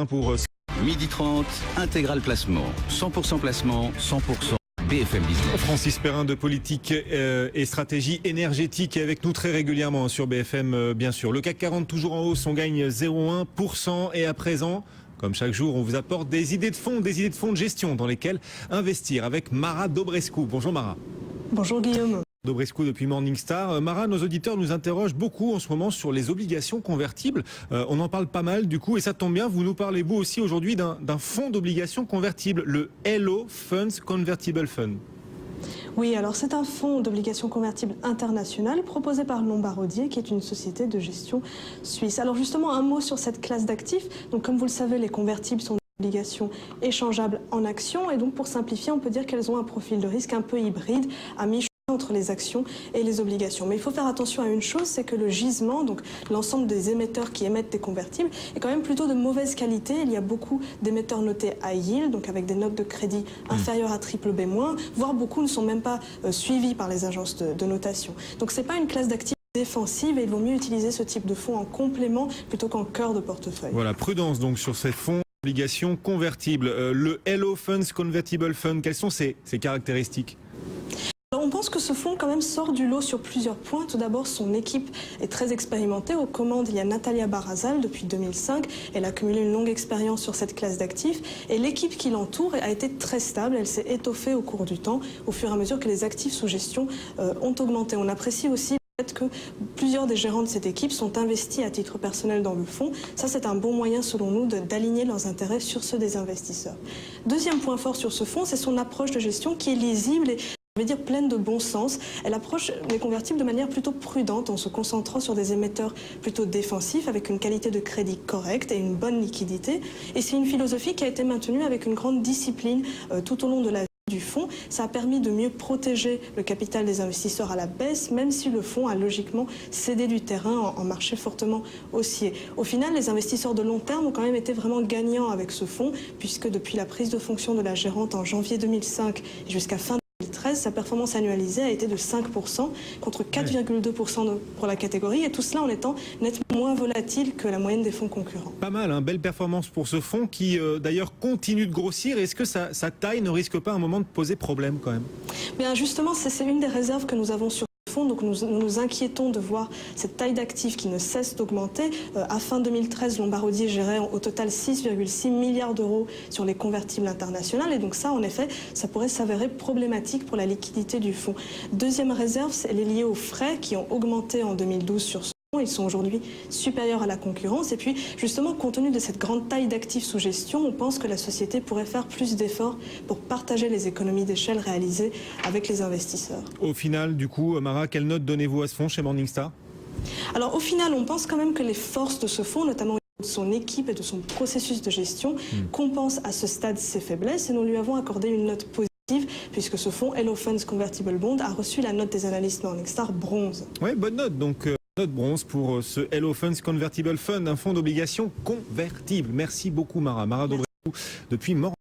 Pour 12h30, intégral placement. 100% placement, 100% BFM Business. Francis Perrin de politique et stratégie énergétique est avec nous très régulièrement sur BFM, bien sûr. Le CAC 40 toujours en hausse, on gagne 0,1% et à présent, comme chaque jour, on vous apporte des idées de fonds de gestion dans lesquels investir avec Mara Dobrescu. Bonjour Mara. Bonjour Guillaume. Dobrescu depuis Morningstar. Mara, nos auditeurs nous interrogent beaucoup en ce moment sur les obligations convertibles. On en parle pas mal du coup et ça tombe bien, vous nous parlez vous aussi aujourd'hui d'un fonds d'obligations convertibles, le Hello Funds Convertible Fund. Oui, alors c'est un fonds d'obligations convertibles international proposé par Lombardier, qui est une société de gestion suisse. Alors justement, un mot sur cette classe d'actifs. Donc comme vous le savez, les convertibles sont des obligations échangeables en actions et donc pour simplifier, on peut dire qu'elles ont un profil de risque un peu hybride à mi-chemin entre les actions et les obligations. Mais il faut faire attention à une chose, c'est que le gisement, donc l'ensemble des émetteurs qui émettent des convertibles, est quand même plutôt de mauvaise qualité. Il y a beaucoup d'émetteurs notés high yield, donc avec des notes de crédit inférieures à BBB-, voire beaucoup ne sont même pas suivis par les agences de notation. Donc c'est pas une classe d'actifs défensive et il vaut mieux utiliser ce type de fonds en complément plutôt qu'en cœur de portefeuille. Voilà, prudence donc sur ces fonds d'obligations convertibles. Le Hello Funds Convertible Fund, quelles sont ses caractéristiques ? Alors on pense que ce fonds quand même sort du lot sur plusieurs points. Tout d'abord, son équipe est très expérimentée. Aux commandes, il y a Natalia Barazal depuis 2005. Elle a cumulé une longue expérience sur cette classe d'actifs. Et l'équipe qui l'entoure a été très stable. Elle s'est étoffée au cours du temps, au fur et à mesure que les actifs sous gestion ont augmenté. On apprécie aussi le fait que plusieurs des gérants de cette équipe sont investis à titre personnel dans le fonds. Ça, c'est un bon moyen, selon nous, d'aligner leurs intérêts sur ceux des investisseurs. Deuxième point fort sur ce fonds, c'est son approche de gestion qui est lisible et je vais dire pleine de bon sens. Elle approche les convertibles de manière plutôt prudente en se concentrant sur des émetteurs plutôt défensifs avec une qualité de crédit correcte et une bonne liquidité. Et c'est une philosophie qui a été maintenue avec une grande discipline tout au long de la vie du fonds. Ça a permis de mieux protéger le capital des investisseurs à la baisse, même si le fonds a logiquement cédé du terrain en marché fortement haussier. Au final, les investisseurs de long terme ont quand même été vraiment gagnants avec ce fonds, puisque depuis la prise de fonction de la gérante en janvier 2005 jusqu'à fin 2013, sa performance annualisée a été de 5% contre 4,2% pour la catégorie et tout cela en étant nettement moins volatile que la moyenne des fonds concurrents. Pas mal, hein, belle performance pour ce fonds qui d'ailleurs continue de grossir. Est-ce que sa taille ne risque pas à un moment de poser problème quand même? Bien justement, c'est une des réserves que nous avons sur fonds, donc nous nous inquiétons de voir cette taille d'actifs qui ne cesse d'augmenter. À fin 2013, Lombardier gérait au total 6,6 milliards d'euros sur les convertibles internationaux et donc ça, en effet, ça pourrait s'avérer problématique pour la liquidité du fonds. Deuxième réserve, elle est liée aux frais qui ont augmenté en 2012 sur ce fonds. Ils sont aujourd'hui supérieurs à la concurrence et puis justement compte tenu de cette grande taille d'actifs sous gestion, on pense que la société pourrait faire plus d'efforts pour partager les économies d'échelle réalisées avec les investisseurs. Au final, du coup, Mara, quelle note donnez-vous à ce fonds chez Morningstar? Alors au final, on pense quand même que les forces de ce fonds, notamment de son équipe et de son processus de gestion, compensent à ce stade ses faiblesses et nous lui avons accordé une note positive puisque ce fonds Hello Funds Convertible Bond a reçu la note des analystes Morningstar bronze. Oui, bonne note donc. Note bronze pour ce Hello Funds Convertible Fund, un fonds d'obligations convertibles. Merci beaucoup Mara. Mara Dobrescu depuis Morningstar.